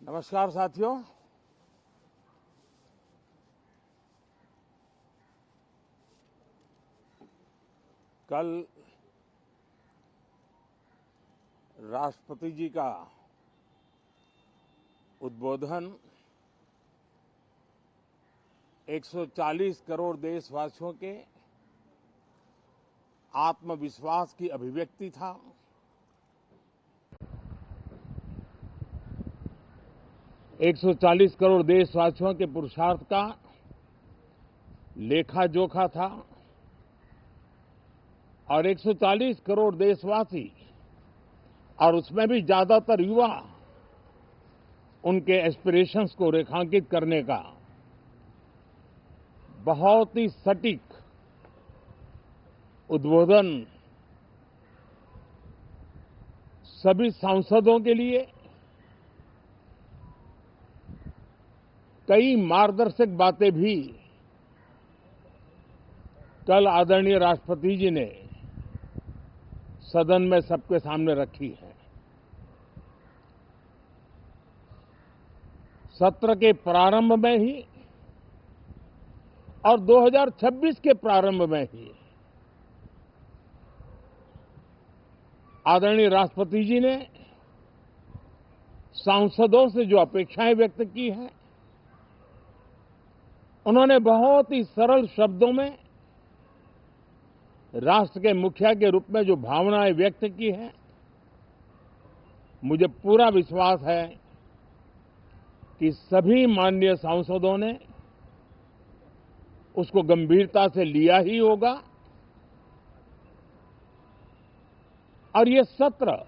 नमस्कार साथियों। कल राष्ट्रपति जी का उद्बोधन 140 करोड़ देशवासियों के आत्मविश्वास की अभिव्यक्ति था। एक 140 करोड़ देशवासियों के पुरुषार्थ का लेखा जोखा था और 140 करोड़ देशवासी और उसमें भी ज्यादातर युवा उनके एस्पिरेशंस को रेखांकित करने का बहुत ही सटीक उद्बोधन सभी सांसदों के लिए कई मार्गदर्शक बातें भी कल आदरणीय राष्ट्रपति जी ने सदन में सबके सामने रखी है। सत्र के प्रारंभ में ही और 2026 के प्रारंभ में ही आदरणीय राष्ट्रपति जी ने सांसदों से जो अपेक्षाएं व्यक्त की हैं, उन्होंने बहुत ही सरल शब्दों में राष्ट्र के मुखिया के रूप में जो भावनाएं व्यक्त की हैं, मुझे पूरा विश्वास है कि सभी माननीय सांसदों ने उसको गंभीरता से लिया ही होगा और ये सत्र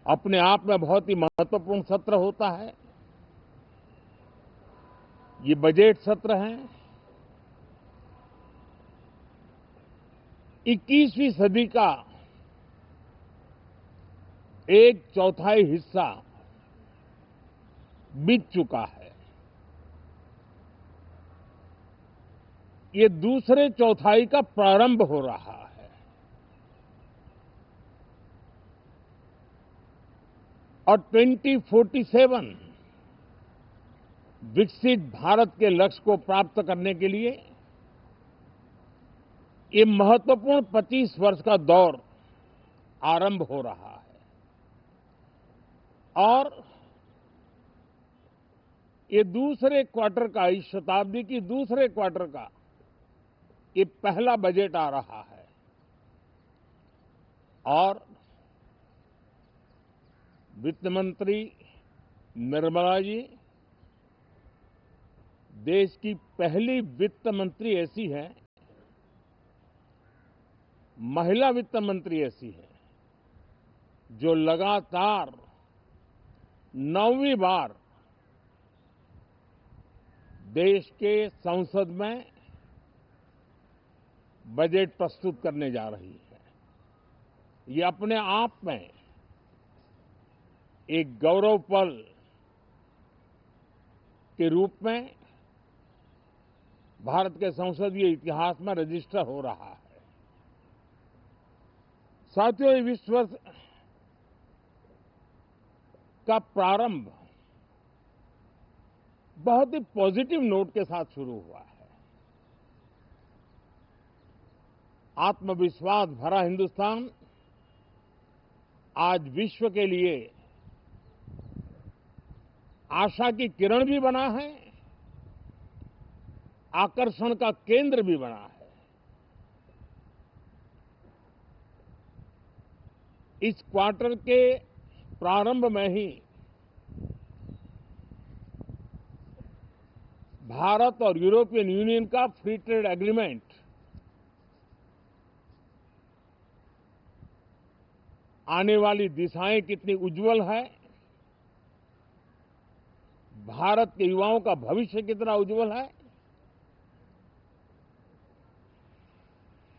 अपने आप में बहुत ही महत्वपूर्ण सत्र होता है। ये बजट सत्र है। 21वीं सदी का एक चौथाई हिस्सा बीत चुका है। ये दूसरे चौथाई का प्रारंभ हो रहा है और 2047 विकसित भारत के लक्ष्य को प्राप्त करने के लिए ये महत्वपूर्ण 25 वर्ष का दौर आरंभ हो रहा है और ये दूसरे क्वार्टर का, इस शताब्दी की दूसरे क्वार्टर का ये पहला बजट आ रहा है और वित्त मंत्री निर्मला जी देश की पहली वित्त मंत्री ऐसी है, महिला वित्त मंत्री ऐसी है जो लगातार 9वीं बार देश के संसद में बजट प्रस्तुत करने जा रही है। ये अपने आप में एक गौरव पल के रूप में भारत के संसदीय इतिहास में रजिस्टर हो रहा है। साथियों, ये विश्व वर्ष का प्रारंभ बहुत ही पॉजिटिव नोट के साथ शुरू हुआ है। आत्मविश्वास भरा हिंदुस्तान आज विश्व के लिए आशा की किरण भी बना है, आकर्षण का केंद्र भी बना है। इस क्वार्टर के प्रारंभ में ही भारत और यूरोपियन यूनियन का फ्री ट्रेड एग्रीमेंट आने वाली दिशाएं कितनी उज्जवल है, भारत के युवाओं का भविष्य कितना उज्जवल है,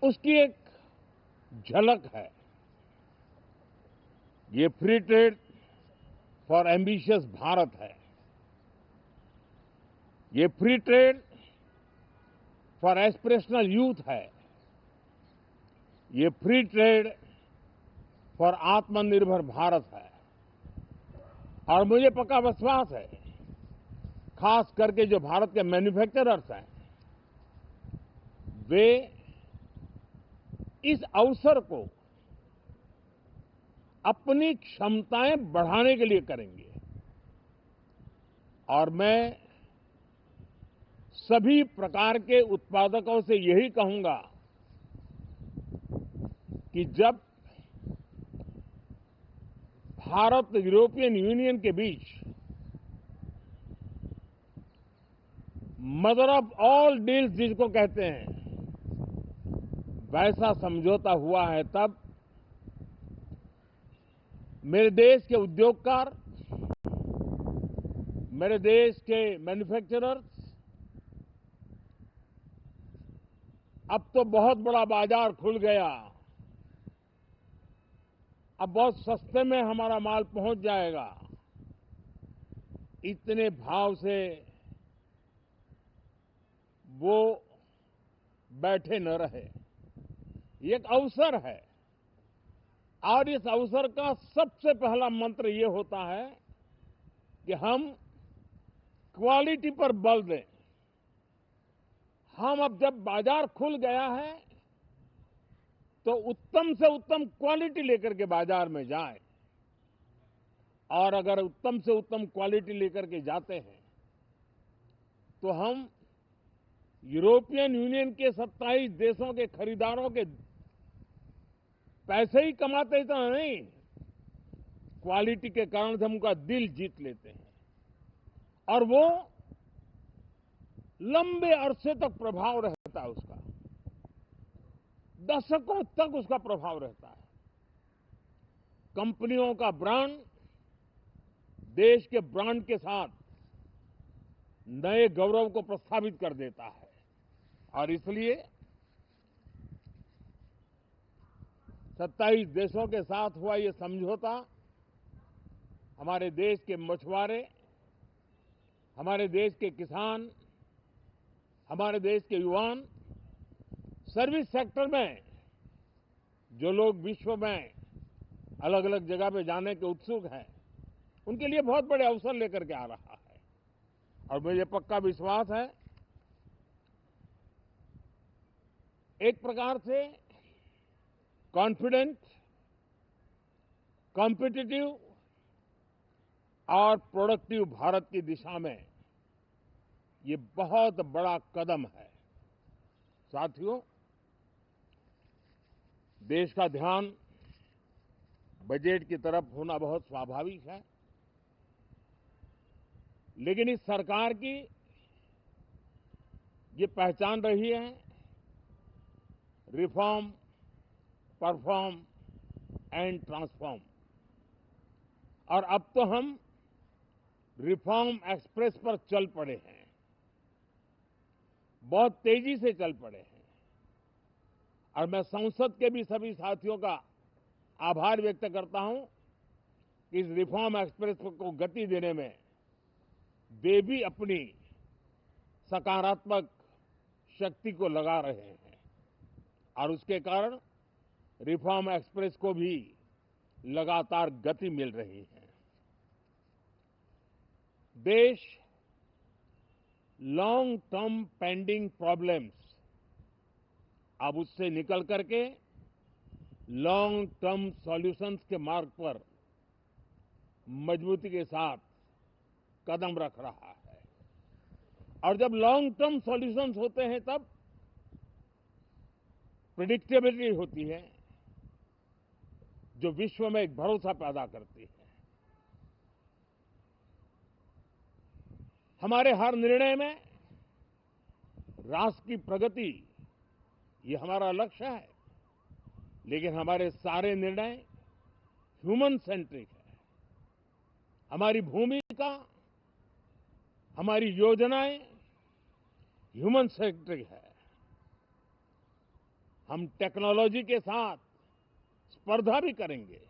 उसकी एक झलक है। ये free trade for ambitious Bharat है। ये free trade for aspirational youth है। ये फ्री ट्रेड फॉर आत्मनिर्भर भारत है और मुझे पक्का विश्वास है, खास करके जो भारत के मैन्युफैक्चरर्स हैं, वे इस अवसर को अपनी क्षमताएं बढ़ाने के लिए करेंगे। और मैं सभी प्रकार के उत्पादकों से यही कहूंगा कि जब भारत यूरोपियन यूनियन के बीच मदर ऑफ ऑल डील्स जिसको कहते हैं, वैसा समझौता हुआ है, तब मेरे देश के उद्योगकार, मेरे देश के मैन्युफैक्चरर्स अब तो बहुत बड़ा बाजार खुल गया, अब बहुत सस्ते में हमारा माल पहुंच जाएगा, इतने भाव से वो बैठे न रहे। ये एक अवसर है और इस अवसर का सबसे पहला मंत्र ये होता है कि हम क्वालिटी पर बल दें। हम अब जब बाजार खुल गया है तो उत्तम से उत्तम क्वालिटी लेकर के बाजार में जाएं, और अगर उत्तम से उत्तम क्वालिटी लेकर के जाते हैं तो हम यूरोपियन यूनियन के 27 देशों के खरीदारों के पैसे ही कमाते तो नहीं, क्वालिटी के कारण से हम उनका दिल जीत लेते हैं और वो लंबे अरसे तक प्रभाव रहता है, उसका दशकों तक उसका प्रभाव रहता है। कंपनियों का ब्रांड देश के ब्रांड के साथ नए गौरव को प्रस्थापित कर देता है और इसलिए 27 देशों के साथ हुआ ये समझौता हमारे देश के मछुआरे, हमारे देश के किसान, हमारे देश के युवान, सर्विस सेक्टर में जो लोग विश्व में अलग अलग जगह पे जाने के उत्सुक हैं, उनके लिए बहुत बड़े अवसर लेकर के आ रहा है। और मुझे पक्का विश्वास है, एक प्रकार से कॉन्फिडेंट, कॉम्पिटिटिव और प्रोडक्टिव भारत की दिशा में ये बहुत बड़ा कदम है। साथियों, देश का ध्यान बजट की तरफ होना बहुत स्वाभाविक है, लेकिन इस सरकार की ये पहचान रही है रिफॉर्म, परफॉर्म एंड ट्रांसफॉर्म। और अब तो हम रिफॉर्म एक्सप्रेस पर चल पड़े हैं, बहुत तेजी से चल पड़े हैं। और मैं संसद के भी सभी साथियों का आभार व्यक्त करता हूं कि इस रिफॉर्म एक्सप्रेस को गति देने में वे भी अपनी सकारात्मक शक्ति को लगा रहे हैं और उसके कारण रिफॉर्म एक्सप्रेस को भी लगातार गति मिल रही है। देश लॉन्ग टर्म पेंडिंग प्रॉब्लम्स अब उससे निकल करके लॉन्ग टर्म सॉल्यूशंस के मार्ग पर मजबूती के साथ कदम रख रहा है। और जब लॉन्ग टर्म सॉल्यूशंस होते हैं तब प्रेडिक्टेबिलिटी होती है, जो विश्व में एक भरोसा पैदा करती है। हमारे हर निर्णय में राष्ट्र की प्रगति ये हमारा लक्ष्य है, लेकिन हमारे सारे निर्णय ह्यूमन सेंट्रिक है। हमारी भूमिका, हमारी योजनाएं ह्यूमन सेंट्रिक है। हम टेक्नोलॉजी के साथ स्पर्धा भी करेंगे,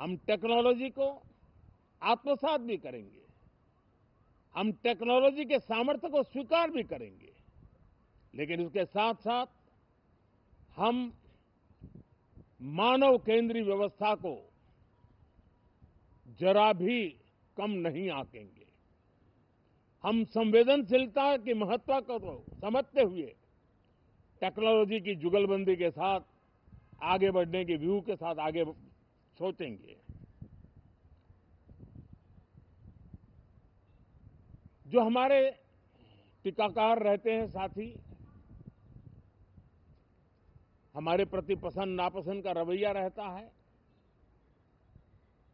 हम टेक्नोलॉजी को आत्मसात भी करेंगे, हम टेक्नोलॉजी के सामर्थ्य को स्वीकार भी करेंगे, लेकिन उसके साथ साथ हम मानव केंद्रीय व्यवस्था को जरा भी कम नहीं आंकेंगे। हम संवेदनशीलता की महत्व को तो समझते हुए टेक्नोलॉजी की जुगलबंदी के साथ आगे बढ़ने के व्यू के साथ आगे सोचेंगे। जो हमारे टीकाकार रहते हैं साथी, हमारे प्रति पसंद नापसंद का रवैया रहता है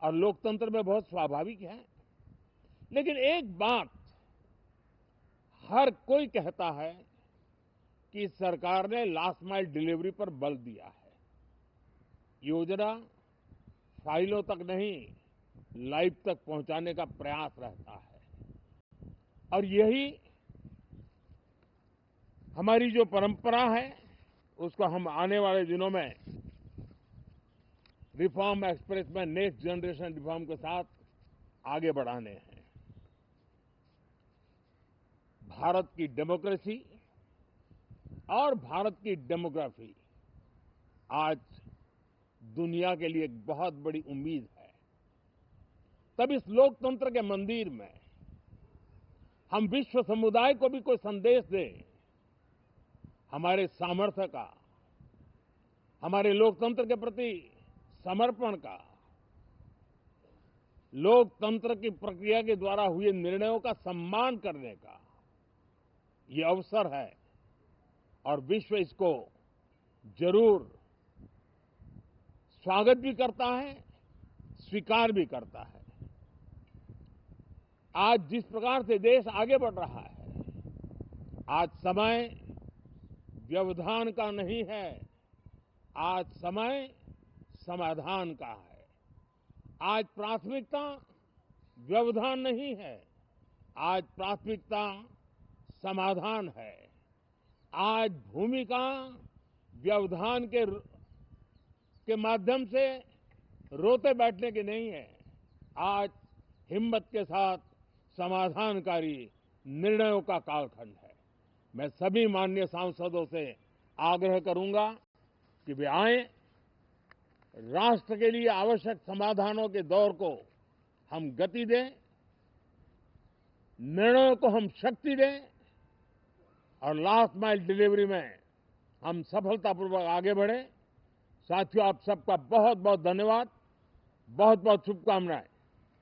और लोकतंत्र में बहुत स्वाभाविक है। लेकिन एक बात हर कोई कहता है कि सरकार ने लास्ट माइल डिलीवरी पर बल दिया है। योजना फाइलों तक नहीं, लाइव तक पहुंचाने का प्रयास रहता है और यही हमारी जो परंपरा है उसको हम आने वाले दिनों में रिफॉर्म एक्सप्रेस में नेक्स्ट जनरेशन रिफॉर्म के साथ आगे बढ़ाने हैं। भारत की डेमोक्रेसी और भारत की डेमोग्राफी आज दुनिया के लिए एक बहुत बड़ी उम्मीद है। तब इस लोकतंत्र के मंदिर में हम विश्व समुदाय को भी कोई संदेश दें हमारे सामर्थ्य का, हमारे लोकतंत्र के प्रति समर्पण का, लोकतंत्र की प्रक्रिया के द्वारा हुए निर्णयों का सम्मान करने का ये अवसर है और विश्व इसको जरूर स्वागत भी करता है, स्वीकार भी करता है। आज जिस प्रकार से देश आगे बढ़ रहा है, आज समय व्यवधान का नहीं है, आज समय समाधान का है। आज प्राथमिकता व्यवधान नहीं है, आज प्राथमिकता समाधान है। आज भूमिका व्यवधान के माध्यम से रोते बैठने की नहीं है, आज हिम्मत के साथ समाधानकारी निर्णयों का कालखंड है। मैं सभी माननीय सांसदों से आग्रह करूंगा कि वे आएं, राष्ट्र के लिए आवश्यक समाधानों के दौर को हम गति दें, निर्णयों को हम शक्ति दें और लास्ट माइल डिलीवरी में हम सफलतापूर्वक आगे बढ़ें। साथियों, आप सबका बहुत बहुत धन्यवाद, बहुत बहुत शुभकामनाएं।